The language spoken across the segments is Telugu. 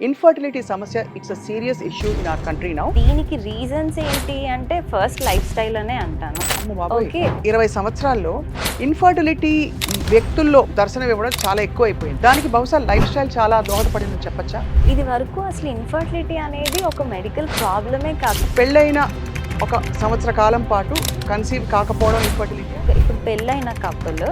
ఇన్ఫర్టిలిటీ సమస్య it's a serious issue in our country now. దీనికి రీజన్స్ ఏంటి అంటే ఫస్ట్ లైఫ్ స్టైల్ అనే అంటాను. అమ్మ బాబోయ్, ఓకే 20 సంవత్సరాల్లో ఇన్ఫర్టిలిటీ వ్యక్తుల్లో దర్శనం ఇవ్వడం చాలా ఎక్కువ అయిపోయింది. దానికి బహుశా లైఫ్ స్టైల్ చాలా దోహదపడిందని చెప్పచ్చా? ఇది వరకు అసలు ఇన్ఫర్టిలిటీ అనేది ఒక మెడికల్ ప్రాబ్లమే కాదు. పెళ్ళైన ఒక సంవత్సర కాలం పాటు కన్సీవ్ కాకపోవడం ఇన్ఫర్టిలిటీ. ఇప్పుడు పెళ్ళైన కపుల్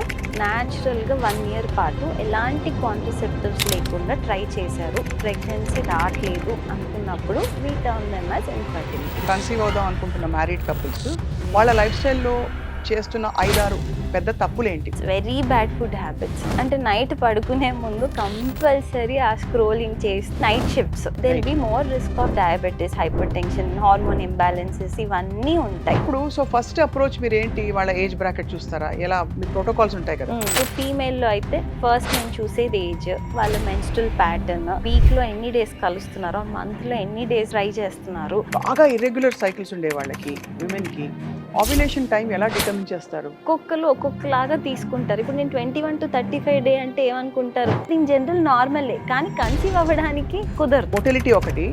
న్యాచురల్గా 1 ఇయర్ పాటు ఎలాంటి కాంట్రసెప్టివ్స్ లేకుండా ట్రై చేశారు, ప్రెగ్నెన్సీ రావట్లేదు అనుకున్నప్పుడు we turn them as infertility. Conceive అవుదాం అనుకుంటున్న మ్యారీడ్ కపుల్స్ వాళ్ళ లైఫ్ స్టైల్లో చేస్తున్న 5-6 పెద్ద తప్పులేంటి? Very bad food habits. అంటే నైట్ పడుకునే ముందు కంపల్సరీ ఆ స్క్రోలింగ్ చేసి night shifts there be more risk of diabetes, hypertension, hormone imbalances ఇవన్నీ ఉంటాయి. ఇప్పుడు ఫస్ట్ అప్రోచ్ మీరు ఏంటి? వాళ్ళ ఏజ్ బ్రాకెట్ చూస్తారా? ఎలా మీ ప్రోటోకాల్స్ ఉంటాయి కదా? ఫీమేల్లో అయితే ఫస్ట్ నేను చూసేది ఏజ్, వాళ్ళ మెన్స్ట్రల్ ప్యాటర్న్, వీక్లో ఎన్ని డేస్ కలుస్తున్నారు, మంత్లో ఎన్ని డేస్ ట్రై చేస్తున్నారు. బాగా ఇర్రెగ్యులర్ సైకిల్స్ ఉండే వాళ్ళకి, విమెన్కి ఓవ్యులేషన్ టైం ఎలా డిటర్మిన్ చేస్తారు? ఒక్కొక్కలాగా తీసుకుంటారు. ఇప్పుడు నేను 21 to 35 డే అంటే ఏమనుకుంటారు, ఇన్ జనరల్ నార్మలే, కానీ కన్సీవ్ అవ్వడానికి కుదరదు. మొటిలిటీ ఒకటి,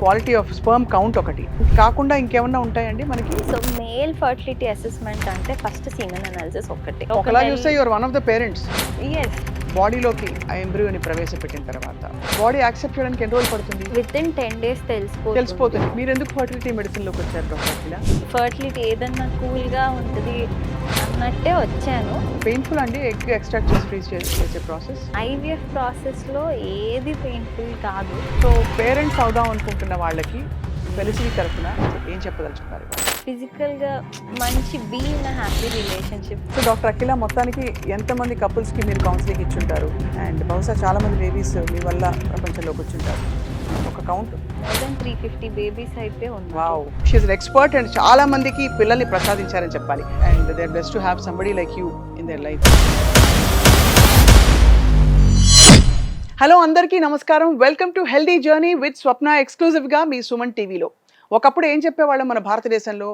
క్వాలిటీ ఆఫ్ స్పర్మ్ కౌంట్ ఒకటి కాకుండా ఇంకేమన్నా ఉంటాయండి మనకి? సో మేల్ ఫర్టిలిటీ అసెస్మెంట్ అంటే ఫస్ట్ సీమెన్ అనాలిసిస్ ఒకటి. ఒకలా చూస్తే your one of the parents. Yes, బాడీలోకి ఆ ఎంబ్రియోని ప్రవేశపెట్టిన తర్వాత బాడీ యాక్సెప్ట్ చేయడానికి ఎన్ని రోజులు పడుతుంది? విత్ ఇన్ 10 days తెలిసిపోతుంది. మీరు ఎందుకు ఫర్టిలిటీ మెడిసిన్లోకి వచ్చారు డాక్టర్? ఫర్టిలిటీ ఏదన్నా కూల్గా ఉంటుంది అన్నట్టే వచ్చాను. పెయిన్ఫుల్ అండి ఎగ్ ఎక్స్ట్రాక్ట్ చేసి ఫ్రీజ్ చేసే ప్రాసెస్? ఐవీఎఫ్ ప్రాసెస్లో ఏది పెయిన్ఫుల్ కాదు. సో పేరెంట్స్ అవుదాం అనుకుంటున్న వాళ్ళకి ఫెలిసిటీ తరఫున ఏం చెప్పదలుచుకున్నారు? ఫిజికల్గా మంచి be in happy relationship. So doctor Akhila, మొత్తానికి ఎంతమంది కపుల్స్కి మీరు కౌన్సిలింగ్ ఇచ్చుంటారు? అండ్ బహుశా చాలామంది బేబీస్ మీ వల్ల ప్రపంచంలోకి వచ్చుంటారు. ఒక కౌంట్ మోర్ దెన్ 350 బేబీస్ అయితే ఉంది. Wow, she is an expert and చాలా మందికి పిల్లల్ని ప్రసాదించారని చెప్పాలి. And they are blessed to have somebody like you in their life. Hello అందరికీ నమస్కారం. Welcome to healthy journey with Swapna, ఎక్స్క్లూజివ్గా మీ సుమన్ టీవీలో. ఒకప్పుడు ఏం చెప్పేవాళ్ళం మన భారతదేశంలో?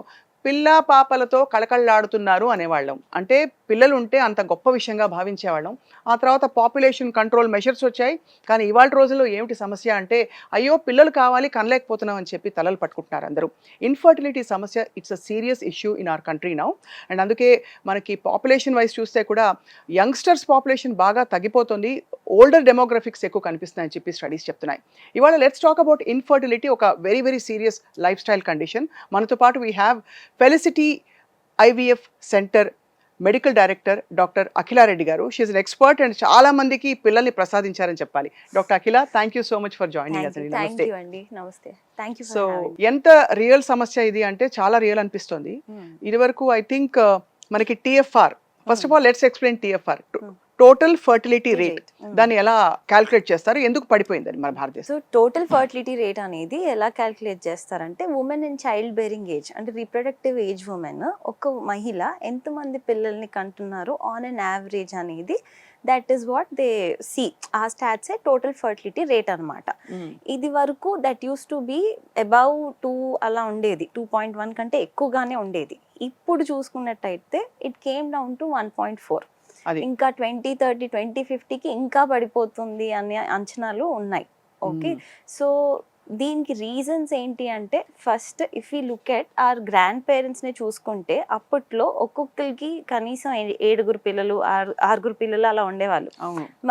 పిల్ల పాపలతో కళకళలాడుతున్నారు అనేవాళ్ళం. అంటే పిల్లలు ఉంటే అంత గొప్ప విషయంగా భావించేవాళ్ళం. ఆ తర్వాత పాపులేషన్ కంట్రోల్ మెషర్స్ వచ్చాయి. కానీ ఇవాళ రోజుల్లో ఏమిటి సమస్య అంటే, అయ్యో పిల్లలు కావాలి కనలేకపోతున్నాం అని చెప్పి తలలు పట్టుకుంటున్నారు అందరూ. ఇన్ఫర్టిలిటీ సమస్య it's a serious issue in our country now. And అందుకే మనకి పాపులేషన్ వైజ్ చూస్తే కూడా యంగ్స్టర్స్ పాపులేషన్ బాగా తగ్గిపోతుంది, ఓల్డర్ డెమోగ్రఫిక్స్ ఎక్కువ కనిపిస్తున్నాయని చెప్పి స్టడీస్ చెప్తున్నాయి. ఇవాళ లెట్స్ టాక్ అబౌట్ ఇన్ఫర్టిలిటీ, ఒక very very serious lifestyle condition. మనతో పాటు we have Felicity IVF centre medical director doctor Akhila Reddy garu. She is an expert and చాలా మందికి పిల్లల్ని ప్రసాదించారని చెప్పాలి. Doctor Akhila, thank you so much for joining us. నమస్తే. Thank you. సో ఎంత రియల్ సమస్య ఇది అంటే చాలా రియల్ అనిపిస్తుంది. ఇదివరకు ఐ థింక్ మనకి TFR, first of all let's explain TFR, total fertility rate. దాన్ని ఎలా క్యాల్కులేట్ చేస్తారు, ఎందుకు పడిపోయిందని మన భారతదేశం? సో టోటల్ ఫర్టిలిటీ రేట్ అనేది ఎలా క్యాల్కులేట్ చేస్తారంటే, women in child bearing age అంటే రీప్రొడక్టివ్ ఏజ్ ఉమెన్, ఒక మహిళ ఎంతమంది పిల్లల్ని కంటున్నారు ఆన్ అన్ యావరేజ్ అనేది, that is what they see. ఆ స్టాట్సే టోటల్ ఫర్టిలిటీ రేట్ అనమాట. ఇది వరకు that used to be above 2 అలా ఉండేది, 2.1 కంటే ఎక్కువగానే ఉండేది. ఇప్పుడు చూసుకున్నట్టయితే ఇట్ కేమ్ డౌన్ టు 1.4. ఇంకా 2030, 2050కి ఇంకా పడిపోతుంది అనే అంచనాలు ఉన్నాయి. ఓకే, సో దీనికి రీజన్స్ ఏంటి అంటే, first if you look at our grand పేరెంట్స్ని చూసుకుంటే, అప్పట్లో ఒక్కొక్కరికి కనీసం 7 పిల్లలు, 6 పిల్లలు అలా ఉండేవాళ్ళు.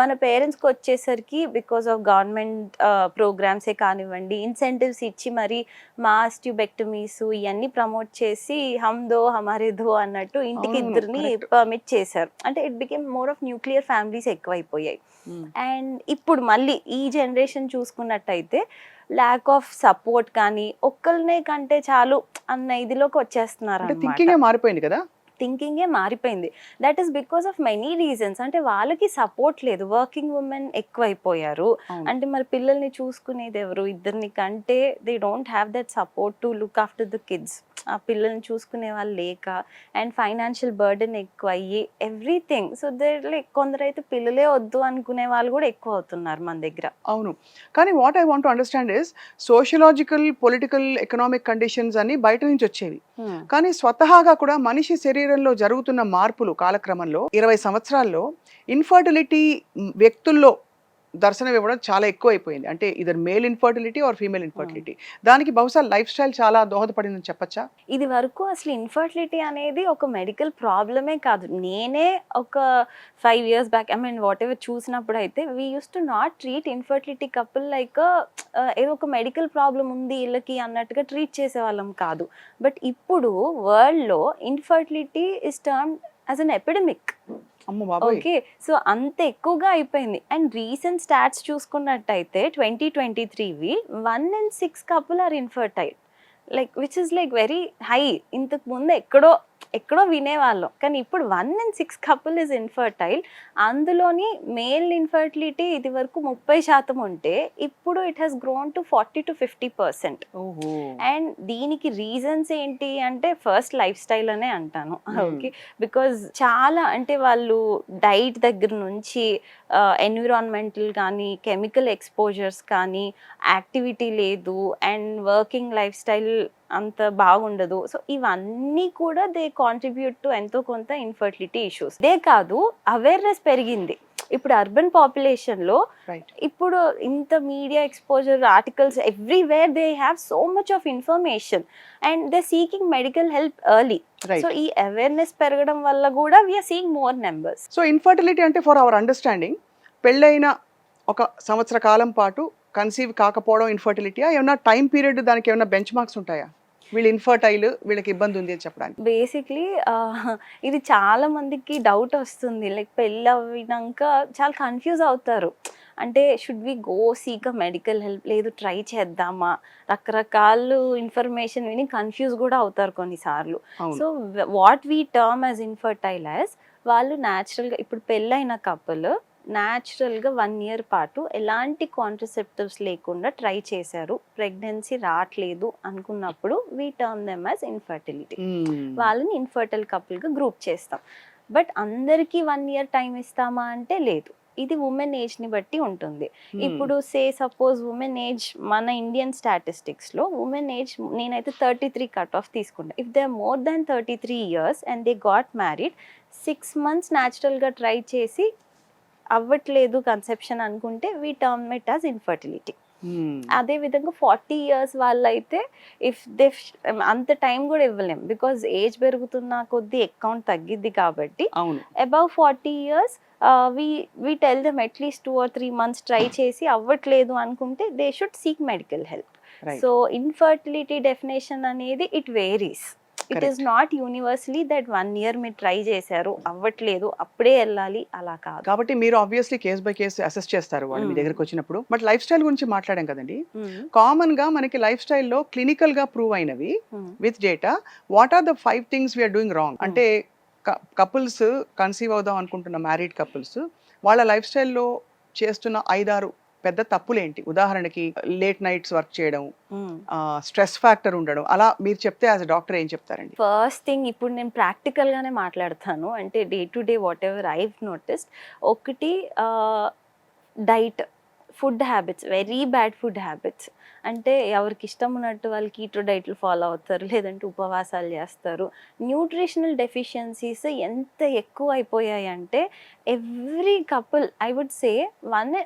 మన పేరెంట్స్కి వచ్చేసరికి బికాస్ ఆఫ్ గవర్నమెంట్ ప్రోగ్రామ్సే కానివ్వండి, ఇన్సెంటివ్స్ ఇచ్చి మరి మాస్ ట్యూబెక్టమీస్ ఇవన్నీ ప్రమోట్ చేసి హమ్ దో హమారే దో అన్నట్టు ఇంటికి 2 పర్మిట్ చేశారు. అంటే it became more of nuclear families ఎక్కువైపోయాయి. అండ్ ఇప్పుడు మళ్ళీ ఈ జనరేషన్ చూసుకున్నట్టయితే ల్యాక్ ఆఫ్ సపోర్ట్ కానీ, ఒక్కరినే కంటే చాలు అన్న ఇదిలోకి వచ్చేస్తున్నారు. థింకింగే మారిపోయింది కదా? థింకింగే మారిపోయింది. That is because of many reasons. అంటే వాళ్ళకి సపోర్ట్ లేదు, వర్కింగ్ ఉమెన్ ఎక్కువైపోయారు. అంటే మరి పిల్లల్ని చూసుకునేది ఎవరు? 2 కంటే they don't have that support to look after the kids. ఆ పిల్లల్ని చూసుకునే వాళ్ళు లేక, అండ్ ఫైనాన్షియల్ బర్డెన్ ఎక్కువ అయ్యి, ఎవ్రీథింగ్. సో దే లైక్ కొందరైతే పిల్లలే వద్దు అనుకునే వాళ్ళు కూడా ఎక్కువ అవుతున్నారు మన దగ్గర. అవును, కానీ what I want to understand is, sociological, political, economic conditions అని బయట నుంచి వచ్చేవి. కానీ స్వతహాగా కూడా మనిషి శరీరంలో జరుగుతున్న మార్పులు కాలక్రమంలో 20 సంవత్సరాల్లో ఇన్ఫర్టిలిటీ వ్యక్తుల్లో దర్శనం ఇవ్వడం చాలా ఎక్కువ అయిపోయింది. అంటే either male infertility or female infertility. దానికి బహుశా లైఫ్ స్టైల్ చాలా దోహదపడిందని చెప్పొచ్చా? ఇది వరకు అసలు ఇన్ఫర్టిలిటీ అనేది ఒక మెడికల్ ప్రాబ్లమే కాదు. నేనే ఒక 5 years back I mean what ever చూసినప్పుడు అయితే we use to not treat infertility couple like ఏదో ఒక మెడికల్ ప్రాబ్లం ఉంది వీళ్ళకి అన్నట్టుగా ట్రీట్ చేసేవాళ్ళం కాదు. బట్ ఇప్పుడు వరల్డ్‌లో infertility is termed as an epidemic. అమ్మ బాబోయ్! ఓకే. సో, అంత ఎక్కువగా అయిపోయింది. అండ్ రీసెంట్ స్టాట్స్ చూసుకున్నట్టయితే 2023వి 1 in 6 couple are infertile. Like which is like very high. ఇంతకు ముందు ఎక్కడో వినేవాళ్ళం. కానీ ఇప్పుడు 1 in 6 కపుల్ ఇస్ ఇన్ఫర్టైల్. అందులోని మేల్ ఇన్ఫర్టిలిటీ ఇది వరకు 30% ఉంటే ఇప్పుడు ఇట్ హస్ గ్రోన్ టు 40-50%. ఓహో! అండ్ దీనికి రీజన్స్ ఏంటి అంటే ఫస్ట్ లైఫ్ స్టైల్ అనే అంటాను. ఓకే. బికాజ్ చాలా అంటే వాళ్ళు డైట్ దగ్గర నుంచి ఎన్విరాన్మెంటల్ కానీ కెమికల్ ఎక్స్పోజర్స్ కానీ యాక్టివిటీ లేదు అండ్ వర్కింగ్ లైఫ్ స్టైల్ అంత బాగుండదు. సో ఇవన్నీ కూడా దే కాంట్రిబ్యూట్ టు ఎంతో కొంత ఇన్ఫర్టిలిటీ ఇష్యూస్. ఇదే కాదు అవేర్నెస్ పెరిగింది. ఇప్పుడు అర్బన్ పాపులేషన్లో రైట్. ఇప్పుడు ఇంత media exposure articles everywhere they have so much of information and they seeking medical help early. Right. So ఈ అవేర్నెస్ పెరగడం వల్ల కూడా we are seeing more numbers. So infertility అంటే ఫర్ అవర్ అండర్స్టాండింగ్ పెళ్ళైన ఒక సంవత్సర కాలం పాటు కన్సీవ్ కాకపోవడం ఇన్ఫర్టిలిటీయా? ఏమన్నా టైం పీరియడ్ దానికి ఏమన్నా బెంచ్ మార్క్స్ ఉంటాయా? వీళ్ళు ఇన్ఫర్టైల్ వీళ్ళకి ఇబ్బంది ఉంది అని చెప్పడానికి. బేసిక్లీ ఇది చాలా మందికి డౌట్ వస్తుంది. లైక్ పెళ్ళి అవినాక చాలా కన్ఫ్యూజ్ అవుతారు. అంటే should we go seek a medical help, లేదు ట్రై చేద్దామా, రకరకాలు ఇన్ఫర్మేషన్ విని కన్ఫ్యూజ్ కూడా అవుతారు కొన్నిసార్లు. అవును. So what we term as infertile as వాళ్ళు న్యాచురల్గా ఇప్పుడు పెళ్ళైన కపుల్ న్యాచురల్గా 1 year పాటు ఎలాంటి కాంట్రసెప్టివ్స్ లేకుండా ట్రై చేశారు, ప్రెగ్నెన్సీ రావట్లేదు అనుకున్నప్పుడు we term them as infertility. వాళ్ళని ఇన్ఫర్టైల్ కపుల్గా గ్రూప్ చేస్తాం. బట్ అందరికీ 1 year టైం ఇస్తామా అంటే లేదు. ఇది ఉమెన్ ఏజ్ని బట్టి ఉంటుంది. ఇప్పుడు సపోజ్ ఉమెన్ ఏజ్ మన ఇండియన్ స్టాటిస్టిక్స్లో ఉమెన్ ఏజ్ నేనైతే 33 కట్ ఆఫ్ తీసుకుంటా. If they are more than 33 years and they got married 6 months న్యాచురల్గా ట్రై చేసి అవ్వట్లేదు కన్సెప్షన్ అనుకుంటే we term it as infertility. అదే విధంగా 40 years వాళ్ళైతే ఇఫ్ దే అంత టైం కూడా ఇవ్వలేం బికాజ్ ఏజ్ పెరుగుతున్న కొద్దీ అకౌంట్ తగ్గిద్ది కాబట్టి above 40 years we tell them at least 2 or 3 months try చేసి అవ్వట్లేదు అనుకుంటే they should seek medical help. So infertility definition అనేది it varies. It is not universally that 1 year మీరు ట్రై చేశారు అవ్వట్లేదు అప్పుడే వెళ్ళాలి, అలా కాదు. కాబట్టి మీరు obviously case by case assess చేస్తారు వాళ్ళు మీ దగ్గరకు వచ్చినప్పుడు. బట్ లైఫ్ స్టైల్ గురించి మాట్లాడాం కదండి. కామన్ గా మనకి లైఫ్ స్టైల్లో క్లినికల్ గా ప్రూవ్ అయినవి with data what are the 5 things we are doing wrong? అంటే కపుల్స్ కన్సీవ్ అవుదాం అనుకుంటున్న మ్యారీడ్ కపుల్స్ వాళ్ళ లైఫ్ స్టైల్లో చేస్తున్న 5-6 పెద్ద తప్పులేంటి? ఉదాహరణకి లేట్ నైట్స్ వర్క్ చేయడం, స్ట్రెస్ ఫ్యాక్టర్ ఉండడం, అలా మీరు చెప్తే యాజ్ అ డాక్టర్ ఏం చెప్తారండి? ఫస్ట్ థింగ్ ఇప్పుడు నేను ప్రాక్టికల్గానే మాట్లాడతాను. అంటే day to day whatever I've noticed, ఒకటి diet, food habits, very bad food habits. అంటే ఎవరికి ఇష్టం ఉన్నట్టు వాళ్ళు కీటో డైట్లు ఫాలో అవుతారు, లేదంటే ఉపవాసాలు చేస్తారు. న్యూట్రిషనల్ డెఫిషియన్సీస్ ఎంత ఎక్కువ అయిపోయాయి అంటే every couple I would say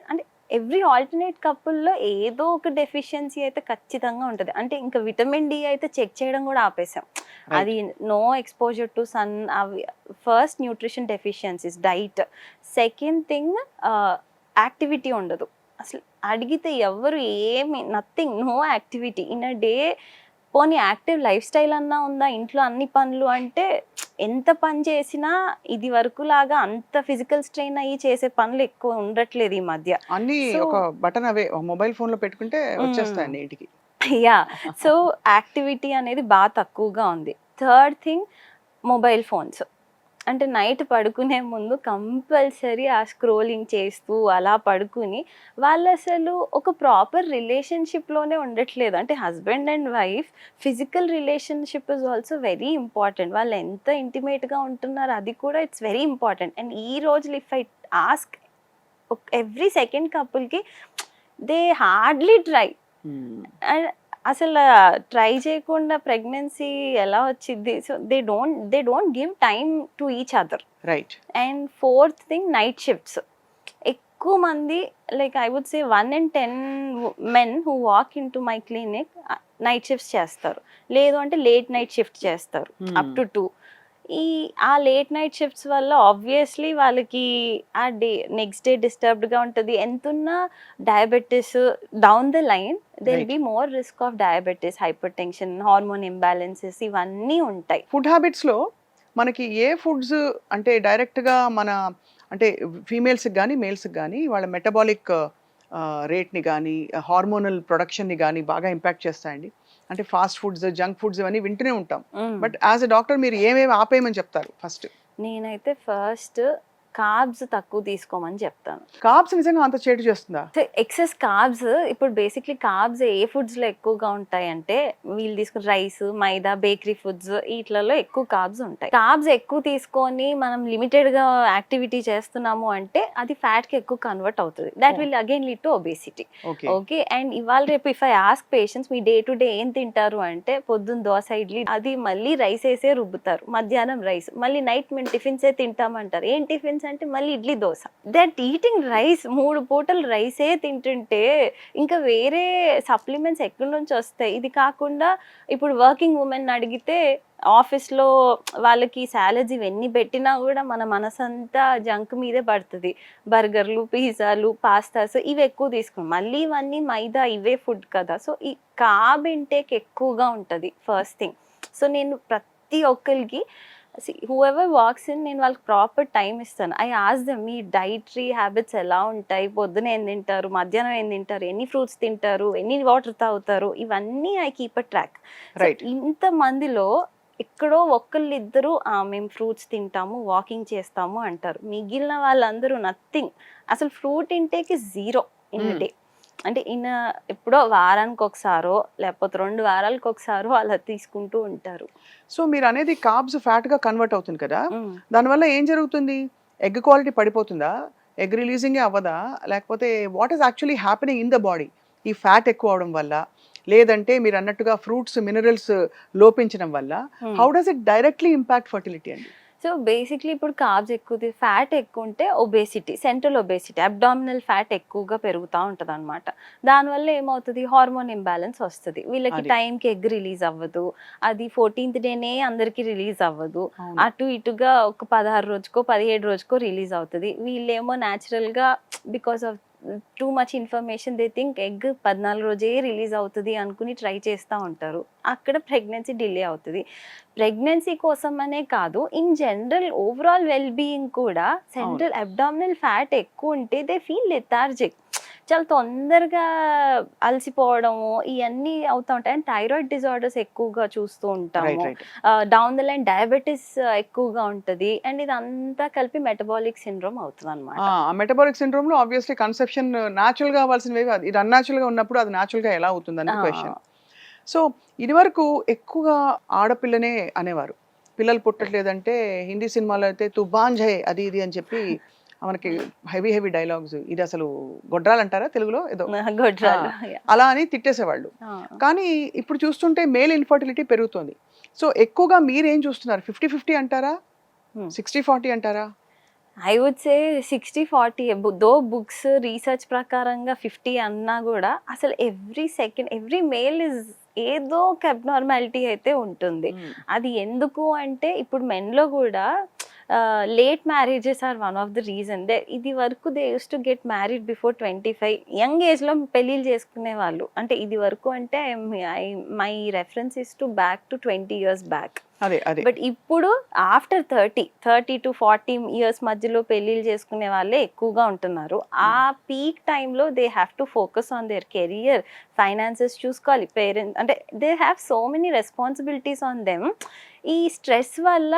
అంటే ఎవ్రీ ఆల్టర్నేట్ కపుల్లో ఏదో ఒక డెఫిషియన్సీ అయితే ఖచ్చితంగా ఉంటుంది. అంటే ఇంకా విటమిన్ డి అయితే చెక్ చేయడం కూడా ఆపేసాం. అది నో ఎక్స్పోజర్ టు సన్. అవి first nutrition deficiencies, diet. Second thing activity ఉండదు. అసలు అడిగితే ఎవరు ఏమి nothing, no activity in a day. పోనీ యాక్టివ్ లైఫ్ స్టైల్ అన్నా ఉందా? ఇంట్లో అన్ని పనులు అంటే ఎంత పని చేసినా ఇది వరకు లాగా అంత ఫిజికల్ స్ట్రెయిన్ అయ్యి చేసే పనులు ఎక్కువ ఉండట్లేదు ఈ మధ్య. అన్ని ఒక బటన్ అవే మొబైల్ ఫోన్ లో పెట్టుకుంటే వచ్చేస్తాయండి ఇంటికి. యా, సో యాక్టివిటీ అనేది బాగా తక్కువగా ఉంది. Third thing mobile phones. అంటే నైట్ పడుకునే ముందు కంపల్సరీ ఆ స్క్రోలింగ్ చేస్తూ అలా పడుకుని వాళ్ళు అసలు ఒక ప్రాపర్ రిలేషన్షిప్లోనే ఉండట్లేదు. అంటే husband and wife physical relationship is also very important. వాళ్ళు ఎంత ఇంటిమేట్గా ఉంటున్నారు అది కూడా ఇట్స్ వెరీ ఇంపార్టెంట్. అండ్ ఈ రోజులు if I ask every second కపుల్కి దే హార్డ్లీ ట్రై. అండ్ అసలు ట్రై చేయకుండా ప్రెగ్నెన్సీ ఎలా వచ్చింది? So they don't give time to each other. Right. And fourth thing night shifts. ఎక్కువ మంది like I would say 1 in 10 men who walk into my clinic night shifts చేస్తారు, లేదు అంటే లేట్ నైట్ షిఫ్ట్ చేస్తారు అప్ టు 2. ఆ లేట్ నైట్ షిఫ్ట్స్ వల్ల ఆబ్వియస్లీ వాళ్ళకి ఆ డే నెక్స్ట్ డే డిస్టర్బ్డ్గా ఉంటుంది. ఎంతున్నా diabetes down the line there'll be more risk of diabetes, hypertension, hormone imbalances ఇవన్నీ ఉంటాయి. ఫుడ్ హ్యాబిట్స్లో మనకి ఏ ఫుడ్స్ అంటే డైరెక్ట్గా మన అంటే ఫీమేల్స్కి కానీ మేల్స్కి కానీ వాళ్ళ మెటబాలిక్ రేట్ని కానీ హార్మోనల్ ప్రొడక్షన్ని కానీ బాగా ఇంపాక్ట్ చేస్తాయండి? అంటే ఫాస్ట్ ఫుడ్స్, జంక్ ఫుడ్స్ ఇవన్నీ వింటూనే ఉంటాం. బట్ యాజ్ ఎ డాక్టర్ మీరు ఏమేమి ఆపేయమని చెప్తారు ఫస్ట్? నేనైతే ఫస్ట్ కార్బ్స్ తక్కువ తీసుకోమని చెప్తాను. కార్బ్స్ నిజంగా అంత చేటు చేస్తుందా? ఎక్సెస్ కార్బ్స్, ఇప్పుడు బేసిక్లీ కార్బ్స్ ఏ ఫుడ్స్ లో ఎక్కువగా ఉంటాయి అంటే వీళ్ళు తీసుకున్న రైస్, మైదా, బేకరీ ఫుడ్స్ వీటిలలో ఎక్కువ కార్బ్స్ ఉంటాయి. కార్బ్స్ ఎక్కువ తీసుకొని మనం లిమిటెడ్ గా యాక్టివిటీ చేస్తున్నాము అంటే అది ఫ్యాట్ కి ఎక్కువ కన్వర్ట్ అవుతుంది. That will again lead to obesity. Okay, and ఇవాళ రేపు if I ask patients me day to day ఏం తింటారు అంటే పొద్దున్న దోశ, ఇడ్లీ, అది మళ్ళీ రైస్ వేసే రుబ్బుతారు. మధ్యాహ్నం రైస్, మళ్ళీ నైట్ మేము టిఫిన్సే తింటామంటారు. ఏం టిఫిన్స్ అంటే మళ్ళీ idli, dosa. That eating rice, 3 పూటలు రైసే తింటుంటే ఇంకా వేరే సప్లిమెంట్స్ ఎక్కడి నుంచి వస్తాయి? ఇది కాకుండా ఇప్పుడు వర్కింగ్ ఉమెన్ అడిగితే ఆఫీస్లో వాళ్ళకి సాలరీస్ ఇవన్నీ పెట్టినా కూడా మన మనసంతా జంక్ మీదే పడుతుంది. బర్గర్లు, పిజ్జాలు, పాస్తాస్ ఇవి ఎక్కువ తీసుకున్నాం. మళ్ళీ ఇవన్నీ మైదా, ఇవే ఫుడ్ కదా. సో ఈ కార్బ్ ఇంటేక్ ఎక్కువగా ఉంటుంది ఫస్ట్ థింగ్. సో నేను ప్రతి ఒక్కరికి హూఎవర్ వాక్స్ ఇన్ నేను వాళ్ళకి ప్రాపర్ టైం ఇస్తాను. I ask them me dietary habits ఎలా ఉంటాయి, పొద్దున ఏం తింటారు, మధ్యాహ్నం ఏం తింటారు, ఎన్ని ఫ్రూట్స్ తింటారు, ఎన్ని వాటర్ తాగుతారు, ఇవన్నీ ఐ కీప్ అ ట్రాక్. ఇంత మందిలో ఎక్కడో ఒకళ్ళిద్దరు మేము ఫ్రూట్స్ తింటాము, వాకింగ్ చేస్తాము అంటారు. మిగిలిన వాళ్ళందరూ నథింగ్. అసలు fruit intake zero in day. అంటే ఎప్పుడో వారానికి ఒకసారో లేకపోతే 2 వారాలకు ఒకసారో అలా తీసుకుంటూ ఉంటారు. సో మీరు అనేది కార్బ్స్ ఫ్యాట్గా కన్వర్ట్ అవుతుంది కదా, దానివల్ల ఏం జరుగుతుంది? ఎగ్ క్వాలిటీ పడిపోతుందా? ఎగ్ రిలీజింగే అవ్వదా? లేకపోతే what is actually happening in the body ఈ ఫ్యాట్ ఎక్కువ అవడం వల్ల, లేదంటే మీరు అన్నట్టుగా ఫ్రూట్స్, మినరల్స్ లోపించడం వల్ల? How does it directly impact fertility అండి? సో బేసిక్లీ ఇప్పుడు కార్బ్స్ ఎక్కువ, ఫ్యాట్ ఎక్కువ ఉంటే obesity, central obesity, abdominal fat ఎక్కువగా పెరుగుతూ ఉంటుంది అనమాట. దానివల్ల ఏమవుతుంది? హార్మోన్ ఇంబ్యాలెన్స్ వస్తుంది. వీళ్ళకి టైంకి ఎగ్ రిలీజ్ అవ్వదు. అది 14th డేనే అందరికి రిలీజ్ అవ్వదు. అటు ఇటుగా ఒక 16 రోజుకో 17 రోజుకో రిలీజ్ అవుతుంది. వీళ్ళేమో న్యాచురల్గా because of too much information they think egg 14 రోజే రిలీజ్ అవుతుంది అనుకుని ట్రై చేస్తూ ఉంటారు. అక్కడ ప్రెగ్నెన్సీ డిలే అవుతుంది. ప్రెగ్నెన్సీ కోసం అనే కాదు, in general overall well being కూడా సెంట్రల్ అబ్డామినల్ ఫ్యాట్ ఎక్కువ ఉంటే దే ఫీల్ లెథార్జిక్, చాలా తొందరగా అలసిపోవడము ఇవన్నీ అవుతూ ఉంటాయి. అండ్ థైరాయిడ్ డిజార్డర్స్ ఎక్కువగా చూస్తూ ఉంటాము. డౌన్ ద లైన్ డయాబెటీస్ ఎక్కువగా ఉంటుంది. అండ్ ఇదంతా కలిపి మెటబాలిక్ సిండ్రోమ్ అవుతుంది అనమాట. మెటబాలిక్ సిండ్రోమ్ లో ఆబ్వియస్లీ కన్సెప్షన్ న్యాచురల్ గా అవ్వాల్సినవి ఇది అన్యాచురల్ గా ఉన్నప్పుడు అది న్యాచురల్ గా ఎలా అవుతుంది అనే క్వశ్చన్. సో ఇదివరకు ఎక్కువగా ఆడపిల్లనే అనేవారు, పిల్లలు పుట్టట్లేదంటే హిందీ సినిమాలో అయితే తు బాంఝే అది ఇది అని చెప్పి మనకి హెవీ హెవీ డైలాగ్స్, ఇది అసలు గొడ్రాలు అంటారా తెలుగులో ఏదో, అలా అని తిట్టేసేవాళ్ళు. కానీ ఇప్పుడు చూస్తుంటే మేల్ ఇన్ఫర్టిలిటీ పెరుగుతుంది. సో ఎక్కువగా మీరేం చూస్తున్నారు? 50-50 అంటారా, 60-40 అంటారా? I would say 60-40. Though books research ప్రకారంగా 50 అన్నా కూడా అసలు ఎవ్రీ మేల్ ఇస్ ఏదో ఒక అబ్నార్మాలిటీ అయితే ఉంటుంది. అది ఎందుకు అంటే ఇప్పుడు మెన్లో కూడా late marriages are one of the reason. ఇది వరకు they used to get married before 25, young ఏజ్లో పెళ్ళిళ్ళు చేసుకునే వాళ్ళు. అంటే ఇది వరకు అంటే my reference is to back to 20 years back. But ఇప్పుడు ఆఫ్టర్ 30 to 40 years మధ్యలో పెళ్ళిళ్ళు చేసుకునే వాళ్ళే ఎక్కువగా ఉంటున్నారు. ఆ పీక్ టైంలో they have to focus on their career, finances చూసుకోవాలి. పేరెంట్స్ అంటే they have so many responsibilities on them. ఈ స్ట్రెస్ వల్ల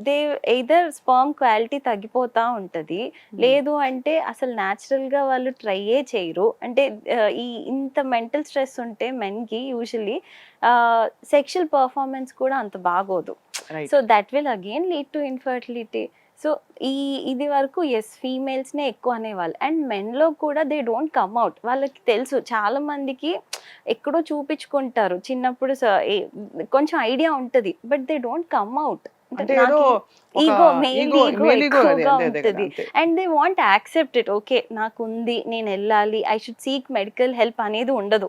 దే ఎయిదర్ స్పర్మ్ క్వాలిటీ తగ్గిపోతూ ఉంటుంది, లేదు అంటే అసలు న్యాచురల్గా వాళ్ళు ట్రైయే చేయరు. అంటే ఇంత మెంటల్ స్ట్రెస్ ఉంటే మెన్కి యూజువలీ సెక్షువల్ పర్ఫార్మెన్స్ కూడా అంత బాగోదు. So that will again lead to infertility. So ఇది వరకు ఎస్ ఫీమేల్స్నే ఎక్కువ అనేవాళ్ళు. అండ్ మెన్లో కూడా దే డోంట్ కమ్ అవుట్. వాళ్ళకి తెలుసు చాలా మందికి ఎక్కడో చూపించుకుంటారు చిన్నప్పుడు కొంచెం ఐడియా ఉంటుంది, but they don't come out. అంటే ఏదో ఒక ego, main ego male ego, అదే ఎక్కువగా అదే అదే కదా, ఉంటుంది. అంతే. And they want accept it. Okay, నాకుంది, నేను వెళ్ళాలి, I should seek medical help అనేది ఉండదు.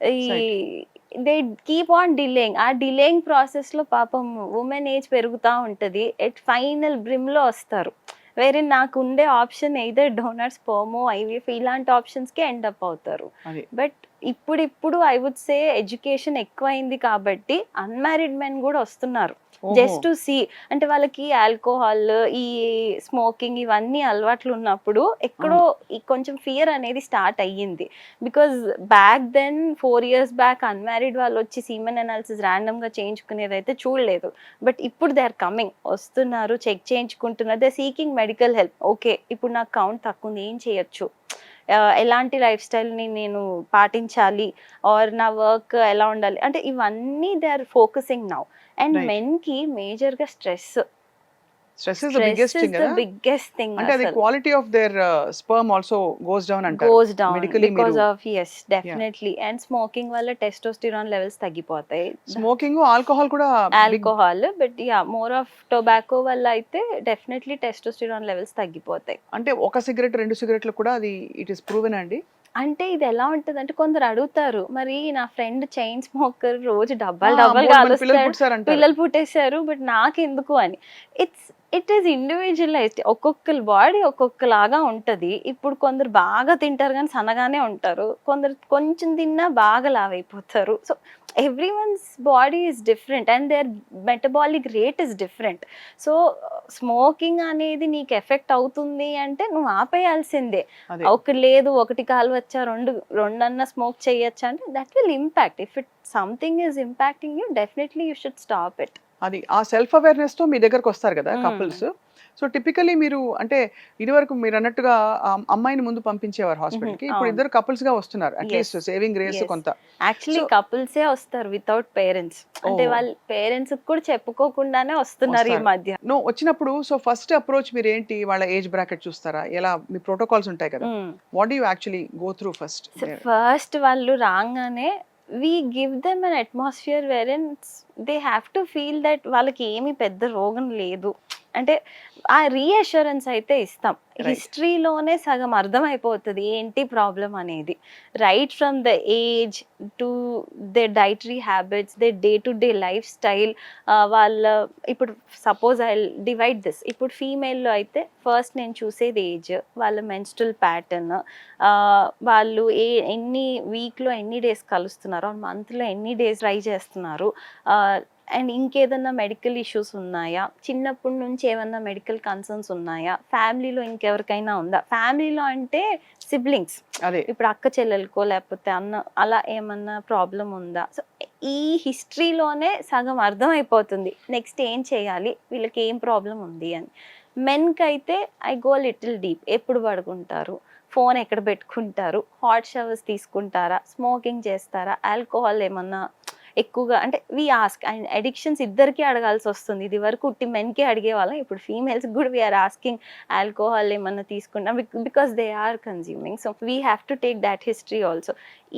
ఈ Right. They keep on delaying. ఆ డిలేయింగ్ ప్రాసెస్ లో పాపం ఉమెన్ ఏజ్ పెరుగుతూ ఉంటుంది. ఎట్ ఫైనల్ బ్రిమ్ లో వస్తారు, వేరే నాకు ఉండే ఆప్షన్ ఎయిదర్ డోనర్ స్పర్మో ఐవీఎఫ్ ఇలాంటి ఆప్షన్స్ కి ఎండ్ అప్ అవుతారు. అది బట్ ఇప్పుడు ఐ వుడ్ సే ఎడ్యుకేషన్ ఎక్కువైంది కాబట్టి అన్మ్యారీడ్ మెన్ కూడా వస్తున్నారు జస్ట్ టు సీ. అంటే వాళ్ళకి ఆల్కహాల్, ఈ స్మోకింగ్ ఇవన్నీ అలవాట్లు ఉన్నప్పుడు ఎక్కడో ఈ కొంచెం ఫియర్ అనేది స్టార్ట్ అయ్యింది. Because back then 4 years back unmarried వాళ్ళు వచ్చి సీమెన్ అనాలిసిస్ ర్యాండమ్ గా చేయించుకునేది అయితే చూడలేదు. బట్ ఇప్పుడు దే ఆర్ కమింగ్, వస్తున్నారు, చెక్ చేయించుకుంటున్నారు, they seeking medical help. Okay, ఇప్పుడు నాకు కౌంట్ తక్కువ ఉంది, ఏం చేయొచ్చు, ఎలాంటి లైఫ్ స్టైల్ని నేను పాటించాలి, ఆర్ నా వర్క్ ఎలా ఉండాలి, అంటే ఇవన్నీ they are focusing now. And right. మెన్కి మేజర్గా stress stress is the biggest thing కదా. Biggest thing. అంటే అది అసలు quality of their sperm also goes down అంటారు గోస్ డౌన్ మెడికలీ. మీరు because of yes definitely. And smoking వల్ల టెస్టోస్టిరాన్ లెవెల్స్ తగ్గిపోతాయి. స్మోకింగ్, ఆల్కహాల్ కూడా big. Alcohol, but yeah more of tobacco వల్ల అయితే డెఫినెట్లీ టెస్టోస్టిరాన్ లెవెల్స్ తగ్గిపోతాయి. అంటే ఒక సిగరెట్ 2 సిగరెట్లు కూడా అది ఇట్ ఇస్ ప్రూవెన్ అండి. అంటే ఇది ఎలా ఉంటది అంటే, కొందరు అడుగుతారు, మరి నా ఫ్రెండ్ చైన్ స్మోకర్ రోజు డబ్బాలు ఆ, డబ్బాలు 3 మంది పిల్లలు కాలుస్తాడు, పుట్టారంటారు. పిల్లలు పుట్టేశారు, బట్ నాకెందుకు అని. It is individualised. ఒక్కొక్కరి బాడీ ఒక్కొక్కలాగా ఉంటది. ఇప్పుడు కొందరు బాగా తింటారు కానీ సన్నగానే ఉంటారు, కొందరు కొంచెం తిన్నా బాగా లావైపోతారు. So everyone's body is different and their metabolic rate is different. So smoking అనేది నీకు ఎఫెక్ట్ అవుతుంది అంటే నువ్వు ఆపేయాల్సిందే. అదే. ఒకటి లేదు, ఒకటి కాలు వచ్చా, రెండన్నా స్మోక్ చేయొచ్చా అంటే that will impact. If it something is impacting you, definitely you should stop it. అది ఆ సెల్ఫ్ అవేర్నెస్ తో మీ దగ్గరకు వస్తారు కదా కపుల్స్. సో టిపికలీ మీరు అంటే ఇదివరకు మీరు అన్నట్టుగా ఆ అమ్మాయిని ముందు పంపించేవారు హాస్పిటల్ కి, ఇప్పుడు అవును. ఇద్దరు కపుల్స్ గా వస్తున్నారు, అట్లీస్ట్ సేవింగ్ గ్రేస్ Yes. కొంత. యాక్చువల్లీ So- కపుల్సే వస్తారు వితౌట్ పేరెంట్స్. అంటే Oh. వాళ్ళ పేరెంట్స్ కూడా చెప్పుకోకుండానే వస్తున్నారు ఈ మధ్య. నో వచ్చినప్పుడు సో ఫస్ట్ అప్రోచ్ మీరు ఏంటి, వాళ్ళ ఏజ్ బ్రాకెట్ చూస్తారా, ఎలా మీ ప్రోటోకాల్స్ ఉంటాయి కదా, what do you actually go through first? First వాళ్ళు రాగానే we give them an atmosphere wherein they have to feel that వాళ్ళకి ఏమి పెద్ద రోగం లేదు, అంటే ఆ రీఅష్యూరెన్స్ అయితే ఇస్తాం. హిస్టరీలోనే సగం అర్థమైపోతుంది ఏంటి ప్రాబ్లం అనేది. Right from the age to they dietary habits, they day to day life style. వాళ్ళ ఇప్పుడు సపోజ్ ఐ డివైడ్ దిస్. ఇప్పుడు ఫీమేల్లో అయితే ఫస్ట్ నేను చూసేది ఏజ్, వాళ్ళ మెన్స్ట్రల్ ప్యాటర్న్, వాళ్ళు ఎన్ని వీక్లో ఎన్ని డేస్ కలుస్తున్నారు, మంత్లో ఎన్ని డేస్ ట్రై చేస్తున్నారు, అండ్ ఇంకేదన్నా మెడికల్ ఇష్యూస్ ఉన్నాయా, చిన్నప్పటి నుంచి ఏమన్నా మెడికల్ కన్సర్న్స్ ఉన్నాయా, ఫ్యామిలీలో ఇంకెవరికైనా ఉందా, ఫ్యామిలీలో అంటే సిబ్లింగ్స్, అదే ఇప్పుడు అక్క చెల్లెలకో లేకపోతే అన్న అలా ఏమన్నా ప్రాబ్లం ఉందా. సో ఈ హిస్టరీలోనే సగం అర్థమైపోతుంది నెక్స్ట్ ఏం చేయాలి, వీళ్ళకి ఏం ప్రాబ్లం ఉంది అని. మెన్కి అయితే ఐ గో లిటిల్ డీప్. ఎప్పుడు పడుకుంటారు, ఫోన్ ఎక్కడ పెట్టుకుంటారు, హాట్ షవర్స్ తీసుకుంటారా, స్మోకింగ్ చేస్తారా, ఆల్కహాల్ ఏమన్నా ఎక్కువగా, అంటే వి ఆస్క్. అండ్ అడిక్షన్స్ ఇద్దరికి అడగాల్సి వస్తుంది. ఇది వరకు ఉట్టి మెన్కే అడిగేవాళ్ళం, ఇప్పుడు ఫీమేల్స్ కూడా వీఆర్ ఆస్కింగ్ ఆల్కహాల్ ఏమన్నా తీసుకుంటాం because they are consuming. So we have to take that history also.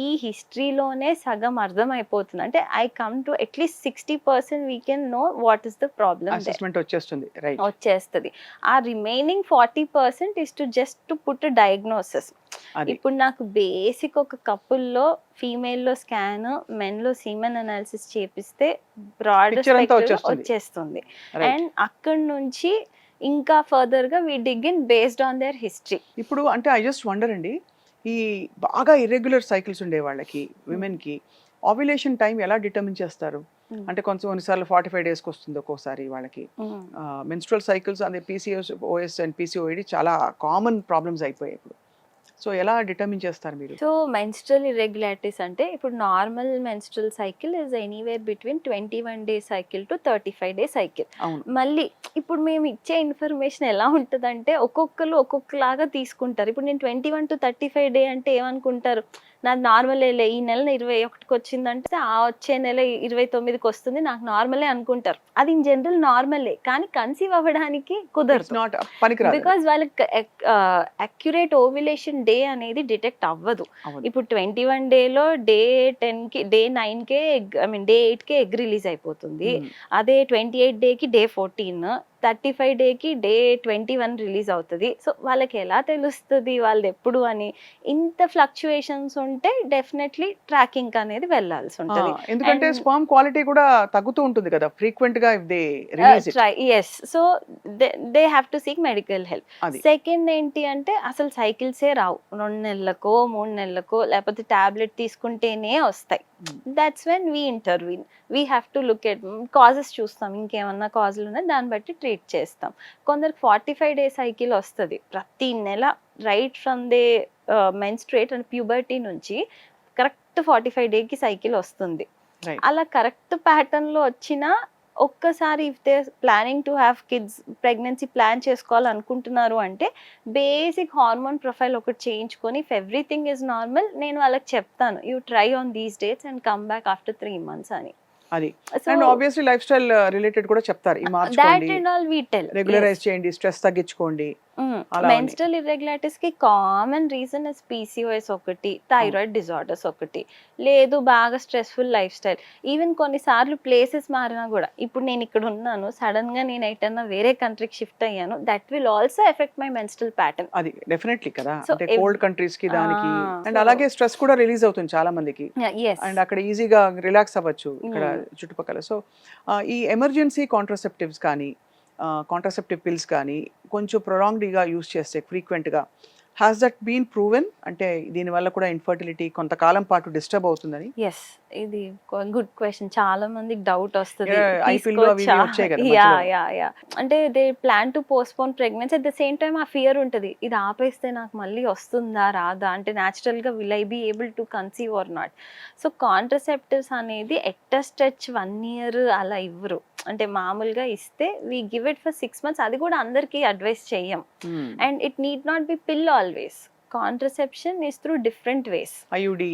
ఈ హిస్టరీలోనే సగం అర్థం అయిపోతుంది. అంటే I come to at least 60% we can know what is the problem assessment వచ్చేస్తుంది, రైట్ వచ్చేస్తుంది. ఆ remaining 40% is to just to put diagnosis. ఇప్పుడు నాకు బేసిక్ ఒక కపుల్లో ఫీమేల్లో స్కాన్, మెన్లో సీమెన్ అనాలిసిస్ చేపిస్తే బ్రాడ్ వచ్చేస్తుంది. అండ్ అక్కడి నుంచి ఇంకా ఫర్దర్ గా we dig in based on their history. ఇప్పుడు అంటే ఐ జస్ట్ వండర్ అండి, ఈ బాగా ఇర్రెగ్యులర్ సైకిల్స్ ఉండే వాళ్ళకి, విమెన్ కి ఓవ్యులేషన్ టైం ఎలా డిటర్మిన్ చేస్తారు? అంటే కొన్నిసార్లు 45 డేస్కి వస్తుంది ఒక్కోసారి వాళ్ళకి. మెన్స్ట్రువల్ సైకిల్స్ అదే పీసీఓఎస్, ఓఎస్ అండ్ పీసీఓడి చాలా కామన్ ప్రాబ్లమ్స్ అయిపోయాయి ఇప్పుడు. సో ఎలా డిటర్మిన్ చేస్తారు మీరు? సో మెన్స్ట్రల్ ఇర్రెగ్యులారిటీస్ అంటే ఇప్పుడు normal menstrual cycle is anywhere between 21 day cycle to 35 day cycle. మళ్ళీ ఇప్పుడు మేము ఇచ్చే ఇన్ఫర్మేషన్ ఎలా ఉంటుందంటే ఒక్కొక్కరు ఒక్కొక్కలాగా తీసుకుంటారు. ఇప్పుడు నేను 21 to 35 డే అంటే ఏమనుకుంటారు, నాది నార్మలే, ఈ నెల 21కి వచ్చిందంటే ఆ వచ్చే నెల 29కి వస్తుంది, నాకు నార్మలే అనుకుంటారు. అది ఇన్ జనరల్ నార్మలే, కానీ కన్సీవ్ అవ్వడానికి ఇట్స్ కుదరదు. నాట్ పనికిరాదు. బికాజ్ వాళ్ళకి అక్యురేట్ ఓవ్యులేషన్ డే అనేది డిటెక్ట్ అవ్వదు. అవును. ఇప్పుడు 21 డేలో డే 10కి డే 9కే డే 8కే ఎగ్ రిలీజ్ అయిపోతుంది. Hmm. అదే 28 డేకి డే 14, 35 డేకి డే 21 రిలీజ్ అవుతుంది. సో వాళ్ళకి ఎలా తెలుస్తుంది వాళ్ళది ఎప్పుడు అని? ఇంత ఫ్లక్చుయేషన్స్ ఉంటే డెఫినెట్లీ ట్రాకింగ్ అనేది వెళ్ళాల్సి ఉంటుంది. ఎందుకంటే స్పర్మ్ క్వాలిటీ కూడా తగ్గుతూ ఉంటుంది కదా ఫ్రీక్వెంట్ గా if they release it. Yes, so they have to seek medical help. అది సెకండ్ ఏంటి అంటే అసలు సైకిల్సే రావు, 2 నెలలకో 3 నెలలకో, లేకపోతే టాబ్లెట్ తీసుకుంటేనే వస్తాయి. That's when we intervene. We have to look at causes, చూస్తాం ఇంకేమన్నా కాజులు ఉన్నాయి, దాన్ని బట్టి ట్రీట్ చేస్తాం. కొందరికి 45 డే సైకిల్ వస్తుంది ప్రతి నెల, right from they menstruate and puberty నుంచి కరెక్ట్ 45 డేకి సైకిల్ వస్తుంది. Right. అలా కరెక్ట్ ప్యాటర్న్లో వచ్చినా ఒక్కసారి if they planning to have kids, pregnancy plan చేసుకోవాలనుకుంటున్నారు అంటే బేసిక్ హార్మోన్ ప్రొఫైల్ ఒకటి చేయించుకొని ఇఫ్ ఎవ్రీథింగ్ ఈజ్ నార్మల్, నేను వాళ్ళకి చెప్తాను you try on these dates and come back after 3 months అని. అది so and obviously lifestyle related కూడా చెప్తారు. ఈ దాట్ మార్చుకోండి, and all we tell. Regularise చేయండి, స్ట్రెస్ తగ్గించుకోండి. అలా అని. మెన్స్ట్రల్ ఇర్రెగ్యులారిటీస్ కి కామన్ రీజన్ ఇస్ PCOS ఒకటి, థైరాయిడ్ డిజార్డర్స్ ఒకటి, లేదు బాగా స్ట్రెస్ఫుల్ లైఫ్ స్టైల్. ఈవెన్ కొన్నిసార్లు ప్లేసెస్ మారినా కూడా, ఇప్పుడు నేను ఇక్కడ ఉన్నాను, సడన్ గా నేను ఎటన్నా వేరే కంట్రీకి షిఫ్ట్ అయ్యాను, that will also affect my menstrual pattern. అది డెఫినెట్లీ కదా, So, అంటే కోల్డ్ కంట్రీస్ కి దానికి అండ్ so- అలాగే స్ట్రెస్ కూడా రిలీజ్ అవుతుంది చాలా మందికి ఎస్. అండ్ అక్కడ ఈజీగా రిలాక్స్ అవ్వచ్చు ఇక్కడ చుట్టుపక్కల. సో ఈ ఎమర్జెన్సీ కాంట్రాసెప్టివ్స్ కానీ కాంట్రాసెప్టివ్ పిల్స్ కానీ కొంచెం ప్రొలాంగ్డ్గా యూస్ చేస్తే ఫ్రీక్వెంట్గా, హ్యాస్ దట్ బీన్ ప్రూవెన్? అంటే దీనివల్ల కూడా ఇన్ఫర్టిలిటీ కొంతకాలం పాటు డిస్టర్బ్ అవుతుందని. ఎస్, ఇది గుడ్ క్వశ్చన్. చాలా మందికి డౌట్ వస్తుంది. IPL లో అవి ఇవి వచ్చాయి కదా యా మధ్యలో. యా యా అంటే they plan to postpone pregnancy, at the same time ఆ ఫియర్ ఉంటుంది, ఇది ఆపేస్తే నాకు మళ్ళీ వస్తుందా రాదా, అంటే న్యాచురల్ గా will I be able to conceive or not. So contraceptives అనేది ఎట్టస్టచ్ 1 year అలా ఇవ్వరు. అంటే మామూలుగా ఇస్తే we give it for 6 months. అది కూడా అందరికీ అడ్వైస్ చెయ్యం. Hmm. And it need not be pill always. Contraception is through different ways. IUD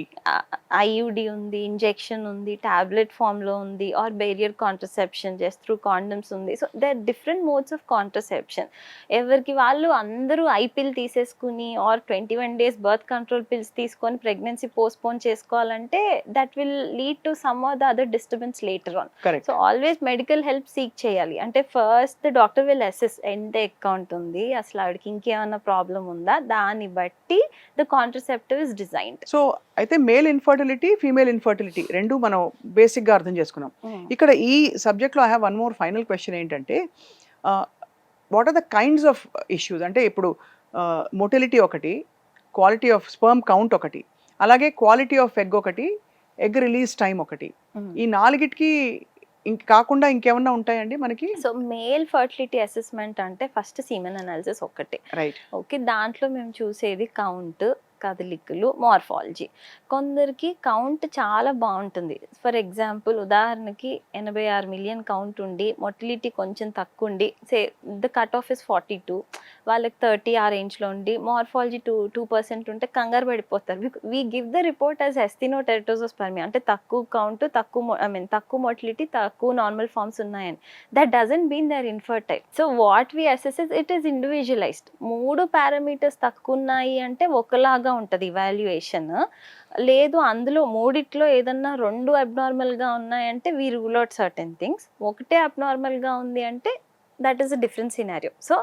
IUD ఉంది, ఇంజెక్షన్ ఉంది, టాబ్లెట్ ఫామ్లో ఉంది, or barrier contraception just through condoms ఉంది. So they are different modes of contraception. ఎవరికి వాళ్ళు అందరూ ఐపిల్ తీసేసుకుని or 21 days birth control pills తీసుకొని ప్రెగ్నెన్సీ పోస్ట్పోన్ చేసుకోవాలంటే that will lead to some or the other disturbance later on. Correct. So always medical help seek చేయాలి. అంటే first the doctor will assess ఎంత అకౌంట్ ఉంది, అసలు ఆవిడకి ఇంకేమైనా ప్రాబ్లం ఉందా, దాన్ని బట్టి the contraceptive is designed. So అయితే మేల్ ఇన్ఫర్టిలిటీ, ఫీమేల్ ఇన్ఫర్టిలిటీ రెండు మనం బేసిక్గా అర్థం చేసుకున్నాం. ఇక్కడ ఈ సబ్జెక్ట్లో I have one more final question ఏంటంటే, what are the kinds of issues? అంటే ఇప్పుడు మొటిలిటీ ఒకటి, క్వాలిటీ ఆఫ్ స్పర్మ్ కౌంట్ ఒకటి, అలాగే క్వాలిటీ ఆఫ్ ఎగ్ ఒకటి, ఎగ్ రిలీజ్ టైం ఒకటి. ఈ నాలుగిటికి కాకుండా ఇంకేమన్నా ఉంటాయండి మనకి? సో మేల్ ఫర్టిలిటీ అసెస్మెంట్ అంటే ఫస్ట్ సీమెన్ అనాలిసిస్ ఒక్కటే. రైట్. ఓకే, దాంట్లో మేము చూసేది కౌంట్, కదలికలు, మార్ఫాలజీ. కొందరికి కౌంట్ చాలా బాగుంటుంది. ఫర్ ఎగ్జాంపుల్ ఉదాహరణకి 86 million కౌంట్ ఉండి మొటిలిటీ కొంచెం తక్కువ ఉండి, say the cut off is 42, వాళ్ళకి 30 ఆ రేంజ్లో ఉండి మార్ఫాలజీ 2% ఉంటే కంగారు పడిపోతారు. We give the report as asthenoteratozoospermia, అంటే తక్కువ కౌంట్, తక్కువ మొటిలిటీ, తక్కువ నార్మల్ ఫార్మ్స్ ఉన్నాయని. That doesn't mean they are infertile. So what we assess it is individualised. 3 parameters తక్కువ ఉన్నాయి అంటే ఒకలాగా ఉంటుంది ఇవాల్యుయేషన్. లేదు అందులో మూడిట్లో ఏదన్నా 2 అబ్నార్మల్గా ఉన్నాయంటే we rule out certain things. ఒకటే అబ్నార్మల్గా ఉంది అంటే that is a different scenario. So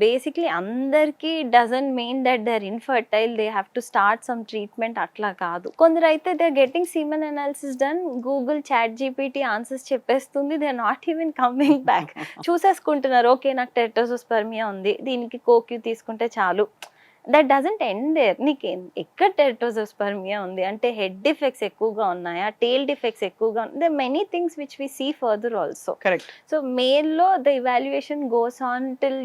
basically అందరికీ doesn't mean that they are infertile, they have to start some treatment, అట్లా కాదు. కొందరు అయితే they are getting semen analysis done, Google Chat GPT answers చెప్పేస్తుంది, they are not even coming back. చూసేసుకుంటున్నారు, ఓకే నాకు టెరిటోజోస్పర్మియా ఉంది, దీనికి కోక్యూ తీసుకుంటే చాలు. That doesn't end there. నీకు ఎక్కడ టెరిటోజోస్పర్మియా ఉంది అంటే హెడ్ డిఫెక్ట్స్ ఎక్కువగా ఉన్నాయా, టేల్ డిఫెక్ట్స్ ఎక్కువగా ఉన్నాయి, they many things which we see further also. Correct. So మేల్లో the evaluation goes on till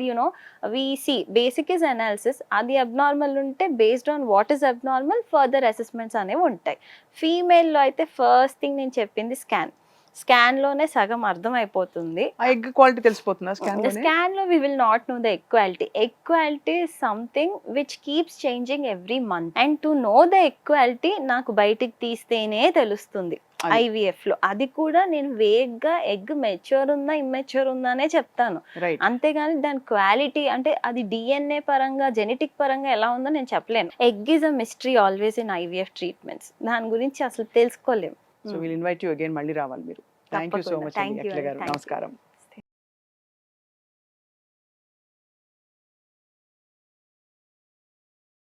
we see basic is analysis. అది అబ్నార్మల్ ఉంటే based on what is abnormal further assessments అనేవి ఉంటాయి. ఫీమేల్లో అయితే ఫస్ట్ థింగ్ నేను చెప్పింది స్కాన్. స్కాన్ లోనే సగం అర్థం అయిపోతుంది. ఆ ఎగ్ క్వాలిటీ తెలిసిపోతుందా స్కాన్ లోనే? స్కాన్ లో we will not know the egg quality. Egg quality is something which keeps changing every month, and to know the egg quality నాకు బయటికి తీస్తేనే తెలుస్తుంది అది. ఐవీఎఫ్ లో. అది కూడా నేను వేగ్గా ఎగ్ మెచ్యూర్ ఉందా ఇమ్మెచ్యూర్ ఉందా అనే చెప్తాను, రైట్. అంతేగాని దాని క్వాలిటీ అంటే అది డిఎన్ఏ పరంగా జెనెటిక్ పరంగా ఎలా ఉందో నేను చెప్పలేను. Egg is a mystery always in IVF treatments. దాని గురించి అసలు తెలుసుకోలేము. So will invite you again, మళ్ళీ రావాలి మీరు. థ్యాంక్ యూ సో తప్పకుండా. మచ్ Thank అండి you అఖిల అండి. గారు. Thank you. నమస్కారం.